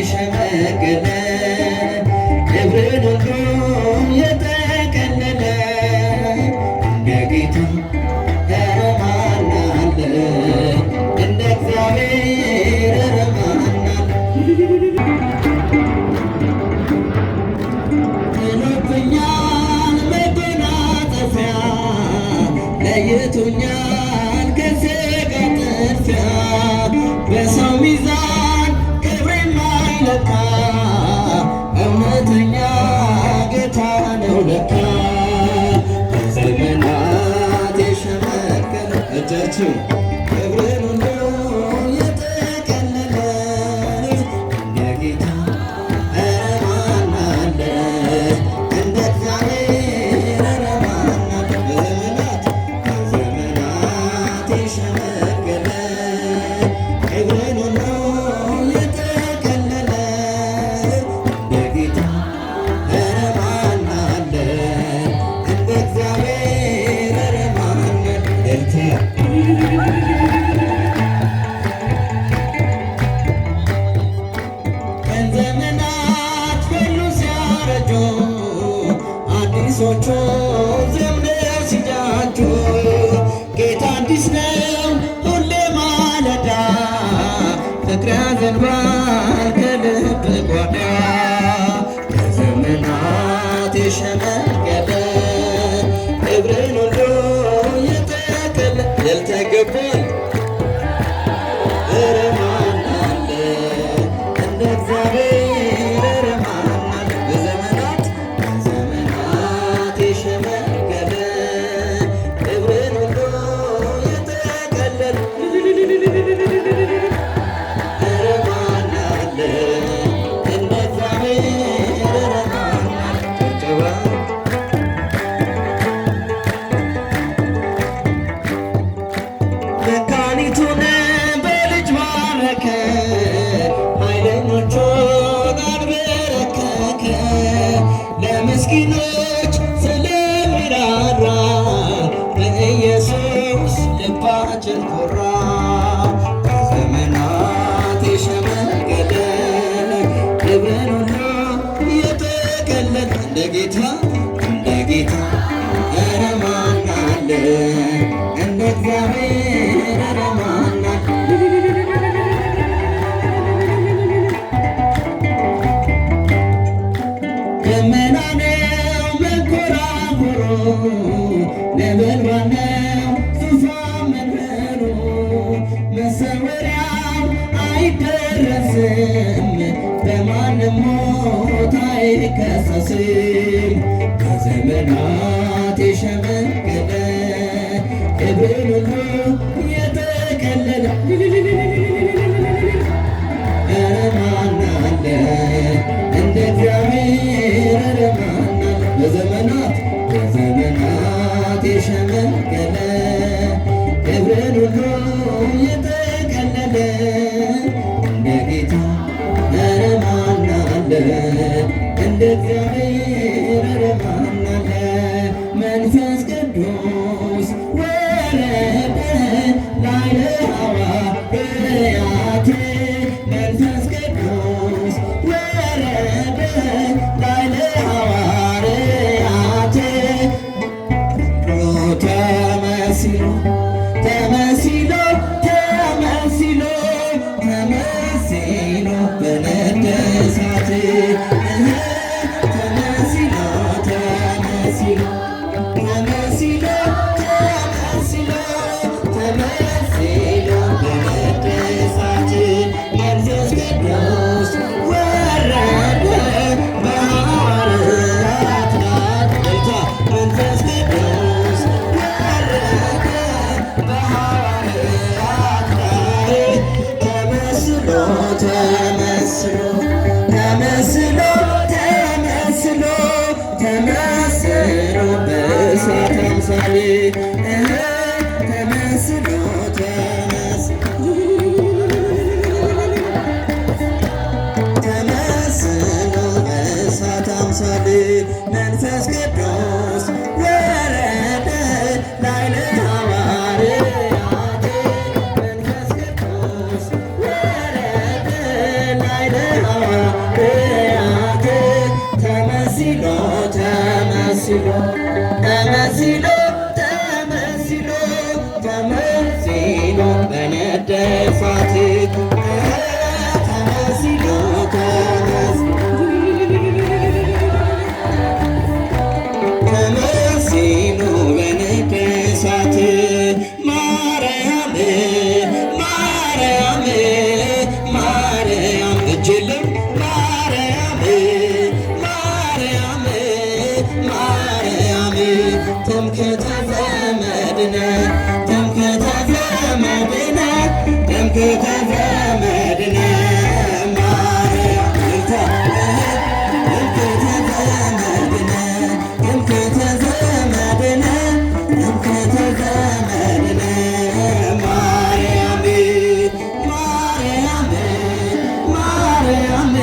የሸመገለ ክብርን ሁሉም የጠቀለለ እንደ ጌታ ኧረ ማን አለ? እንደ እግዚአብሔር ኧረ ማን አለ? ጥሎብኛል መጎናጸፊያ ለይቶኛል ከሥጋ ጥድፊያ በሰው ሚዛን ክብሬ የማይለካ እውነተኛ ጌታ ነው ለካ በዘመናት የሸመገለ እጃችሁ ክብርን ሁሉ የጠቀለለ እንደ ጌታ ኧረ ማን አለ? እንደ እግዚአብሔር ኧረ ማን አለ? በዘመናት የሸመገለ ክብርን ሁሉ የጠቀለለ እንደ ጌታ ኧረ ማን አለ? እንደ እግዚአብሔር ኧረ ማን አለ? ቀን ዘመናት ሁሉ ሲያረጁ አዲሶቹ ዘምነው ሲጃጁ ጌታ አዲስ ነው ሁሌ ማለዳ ፍቅር ያዘንባል ከልብ ጓዳ ከዘመናት የሸመገለ ክብርን ሁሉ የጠቀለለ ያልተገባል ኧረ ማን አለ? እንደ እግዚአብሔር ኧረ ማን አለ? በዘመናት የሸመገለ ክብርን ሁሉ የጠቀለለ ኧረ ማን አለ? እንደ እግዚአብሔር ኧረ ማን አለ? ጭብጨባ መካኒቱን በልጅ ባረከ ኃይለኞቹን አልበረከከ ለምስኪኖች ስለሚራራ በኢየሱስ ልባችን ኮራ በዘመናት የሸመገለ ክብርን ሁሉ የጠቀለለ እንደ ጌታ ኧረ ማን አለ? እንደ እግዚአብሔር ኧረ ማን አለ? ደመና ነው መንኮራኩሩ ነበልባል ነው ዙፋን መንበሩ መሰወሪያው አይደረስም በማንም ሞት አይከሰስም ከዘመናት የሸመገለ ክብርን ሁሉ የጠቀለለ ኧረ ማን አለ? እንደ እግዚአብሔር ኧረ ማን አለ? በዘመናት የሸመገለ ክብርን ሁሉ የጠቀለለ እንደ ጌታ ኧረ ማን አለ? እንደ እግዚአብሔር ኧረ ማን አለ? መንፈስ ቅዱስ ወረደ ላዕለ ሐዋርያት መንፈስ ቅዱስ ወረደ ላዕለ ሐዋርያት ተመሲሎ ተመሲሎ ተመሲሎ ተመሲሎ በነደ እሳት ተመሲሎ ተመሲሎ ተመሲሎ ተመሲሎ ተመሲሎ በነደ እሳት መንፈስ ቅዱስ ወረደ በሐዋርያት መንፈስ ቅዱስ ወረደ በሐዋርያት ተመስሎ ተመስሎ ተመስሎ ተመስሎ ተመስሎ በእሳት አምሳል ተመስሎ ተመስሎ በእሳት አምሳል መንፈስ ቅዱስ ወረደ ላዕለ ሐዋርያት መንፈስ ቅዱስ ወረደ ኃይለ ሐዋርያት ተመሲሎ ተመሲሎ ተመሲሎ ተመሲሎ ተመሲሎ በነደ እሳት ተመሲሎ ተመሲሎ በነደ እሳት ማርያም ማርያም ማርያም እጅልም ማርያም ማርያም ማርያም ትምክህተ ዘመድነ ትምክህተ ዘመድነ ትምክህተ ዘመድነ ማርያም ትምክህተ ዘመድነ ትምክህተ ዘመድነ ትምክህተ ዘመድነ ማርያም ማርያም ማርያም